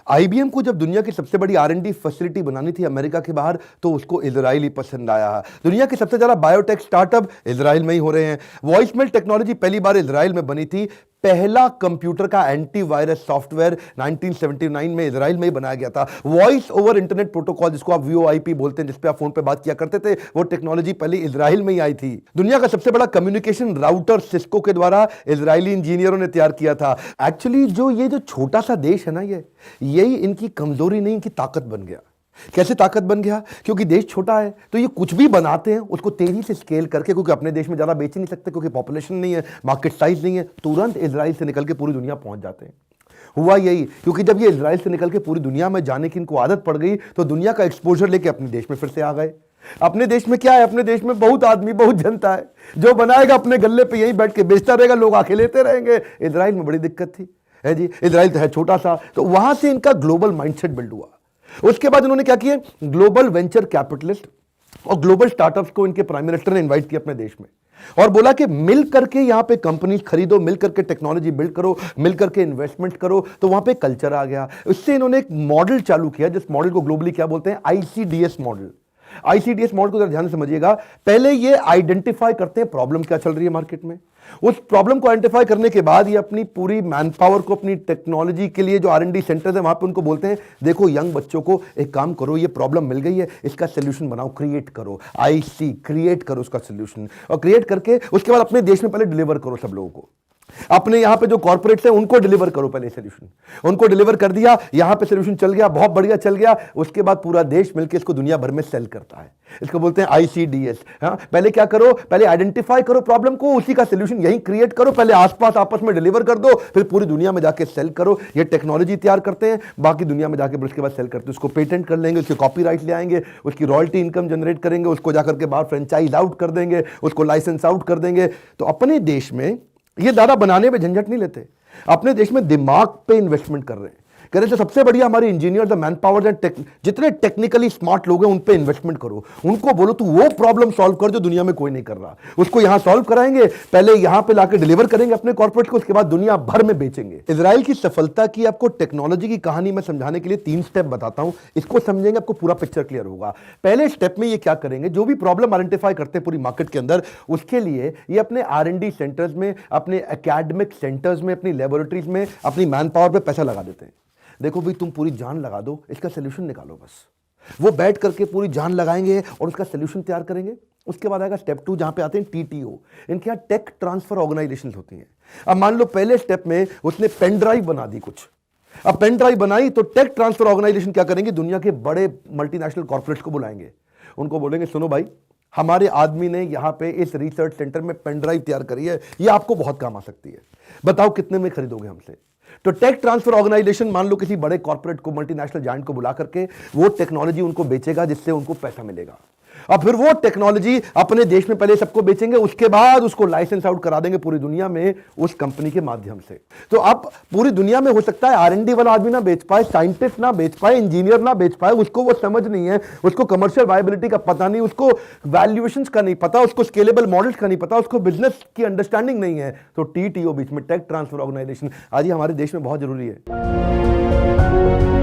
IBM को जब दुनिया की सबसे बड़ी आर&डी फैसिलिटी बनानी थी अमेरिका के बाहर, तो उसको इजराइल ही पसंद आया है। दुनिया के सबसे ज्यादा बायोटेक स्टार्टअप इजराइल में ही हो रहे हैं। वॉइसमेल टेक्नोलॉजी पहली बार इजराइल में बनी थी। पहला कंप्यूटर का एंटीवायरस सॉफ्टवेयर 1979 में इजराइल में ही बनाया गया था। वॉइस ओवर इंटरनेट प्रोटोकॉल, जिसको आप वीओआईपी बोलते हैं, जिसपे आप फोन पे बात किया करते थे, वो टेक्नोलॉजी पहले इजराइल में ही आई थी। दुनिया का सबसे बड़ा कम्युनिकेशन राउटर सिस्को के द्वारा इजरायली इंजीनियरों ने तैयार किया था। एक्चुअली ये जो छोटा सा देश है ना, यही इनकी कमजोरी नहीं, इनकी ताकत बन गया। कैसे ताकत बन गया? क्योंकि देश छोटा है तो ये कुछ भी बनाते हैं उसको तेजी से स्केल करके, क्योंकि अपने देश में ज्यादा बेच नहीं सकते, क्योंकि पॉपुलेशन नहीं है, मार्केट साइज नहीं है, तुरंत इजराइल से निकल के पूरी दुनिया पहुंच जाते हैं। हुआ यही, क्योंकि जब ये इजराइल से निकल के पूरी दुनिया में जाने की इनको आदत पड़ गई, तो दुनिया का एक्सपोजर लेके अपने देश में फिर से आ गए। अपने देश में क्या है? अपने देश में बहुत आदमी, बहुत जनता है, जो बनाएगा अपने गल्ले पे यही बैठ के बेचता रहेगा, लोग आके लेते रहेंगे। इजराइल में बड़ी दिक्कत थी है जी, इजराइल तो है छोटा सा, तो वहां से इनका ग्लोबल माइंडसेट बिल्ड हुआ। उसके बाद इन्होंने क्या किया? ग्लोबल वेंचर कैपिटलिस्ट और ग्लोबल स्टार्टअप्स को इनके प्राइम मिनिस्टर ने इनवाइट किया अपने देश में, और बोला कि मिल करके यहां पे कंपनी खरीदो, मिल करके टेक्नोलॉजी बिल्ड करो, मिल करके इन्वेस्टमेंट करो। तो वहां पे कल्चर आ गया। इससे इन्होंने एक मॉडल चालू किया, जिस मॉडल को ग्लोबली क्या बोलते हैं? ICDS model. आईसीडीएस मॉडल को जरा ध्यान से समझिएगा। पहले ये आइडेंटिफाई करते हैं प्रॉब्लम क्या चल रही है मार्केट में। उस प्रॉब्लम को आइडेंटिफाई करने के बाद ये अपनी पूरी मैन पावर को, अपनी टेक्नोलॉजी के लिए जो आर&डी सेंटर्स है वहां पे उनको बोलते हैं, देखो यंग बच्चों को एक काम करो, ये प्रॉब्लम मिल गई है, इसका सोल्यूशन बनाओ, क्रिएट करो, आईसी क्रिएट करो उसका सोल्यूशन, और क्रिएट करके उसके बाद अपने देश में पहले डिलीवर करो सब लोगों को। अपने यहां पे जो कॉर्पोरेट्स हैं उनको डिलीवर करो पहले सोल्यूशन। उनको डिलीवर कर दिया, यहां पे सोल्यूशन चल गया, बहुत बढ़िया चल गया। उसके बाद पूरा देश मिलकर इसको दुनिया भर में सेल करता है। इसको बोलते हैं आईसीडीएस। हाँ, पहले क्या करो? पहले आइडेंटिफाई करो प्रॉब्लम को, उसी का सोल्यूशन यहीं क्रिएट करो, पहले आसपास आपस में डिलीवर कर दो, फिर पूरी दुनिया में जाके सेल करो। ये टेक्नोलॉजी तैयार करते हैं, बाकी दुनिया में जाके उसके बाद सेल करते हैं। उसको पेटेंट कर लेंगे, उसके कॉपीराइट ले आएंगे, उसकी रॉयल्टी इनकम जनरेट करेंगे, उसको जाकर के बाहर फ्रेंचाइज आउट कर देंगे, उसको लाइसेंस आउट कर देंगे। तो अपने देश में ये दादा बनाने में झंझट नहीं लेते, अपने देश में दिमाग पे इन्वेस्टमेंट कर रहे हैं। कह रहे थे सबसे बढ़िया हमारे इंजीनियर्स, मैन पावर, जितने टेक्निकली स्मार्ट लोग हैं उन पे इन्वेस्टमेंट करो। उनको बोलो तू वो प्रॉब्लम सॉल्व कर जो दुनिया में कोई नहीं कर रहा, उसको यहां सॉल्व कराएंगे, पहले यहां पे लाके डिलीवर करेंगे अपने कॉर्पोरेट को, उसके बाद दुनिया भर में बेचेंगे। इजराइल की सफलता की आपको टेक्नोलॉजी की कहानी में समझाने के लिए 3 स्टेप बताता हूं। इसको समझेंगे आपको पूरा पिक्चर क्लियर होगा। पहले स्टेप में ये क्या करेंगे? जो भी प्रॉब्लम आइडेंटिफाई करते हैं पूरी मार्केट के अंदर, उसके लिए ये अपने आर&डी सेंटर्स में, अपने एकेडमिक सेंटर्स में, अपनी लेबोरेटरीज में, अपनी मैन पावर पे पैसा लगा देते हैं। देखो भाई, तुम पूरी जान लगा दो, इसका सोल्यूशन निकालो बस। वो बैठ करके पूरी जान लगाएंगे और उसका सोल्यूशन तैयार करेंगे। उसके बाद आएगा स्टेप 2, जहां पे आते हैं टीटीओ। इनके यहाँ टेक ट्रांसफर ऑर्गेनाइजेशन होती हैं। अब मान लो पहले स्टेप में उसने पेन ड्राइव बना दी कुछ। अब पेन ड्राइव बनाई तो टेक ट्रांसफर ऑर्गेनाइजेशन क्या करेंगे? दुनिया के बड़े मल्टीनेशनल कॉर्पोरेट्स को बुलाएंगे, उनको बोलेंगे सुनो भाई, हमारे आदमी ने यहां पे इस रिसर्च सेंटर में पेन ड्राइव तैयार करी है, ये आपको बहुत काम आ सकती है, बताओ कितने में खरीदोगे हमसे? तो टेक ट्रांसफर ऑर्गेनाइजेशन मान लो किसी बड़े कॉर्पोरेट को, मल्टीनेशनल जायंट को बुला करके वो टेक्नोलॉजी उनको बेचेगा, जिससे उनको पैसा मिलेगा। और फिर वो टेक्नोलॉजी अपने देश में पहले सबको बेचेंगे, उसके बाद उसको लाइसेंस आउट करा देंगे पूरी दुनिया में उस कंपनी के माध्यम से। तो अब पूरी दुनिया में हो सकता है आर&डी वाला आदमी ना बेच पाए, साइंटिस्ट ना बेच पाए, इंजीनियर ना बेच पाए, उसको वो समझ नहीं है, उसको कमर्शियल वायबिलिटी का पता नहीं, उसको वैल्यूएशंस का नहीं पता, उसको स्केलेबल मॉडल्स का नहीं पता, उसको बिजनेस की अंडरस्टैंडिंग नहीं है। तो टीटीओ बीच में, टेक ट्रांसफर ऑर्गेनाइजेशन, आज ये हमारे देश में बहुत जरूरी है।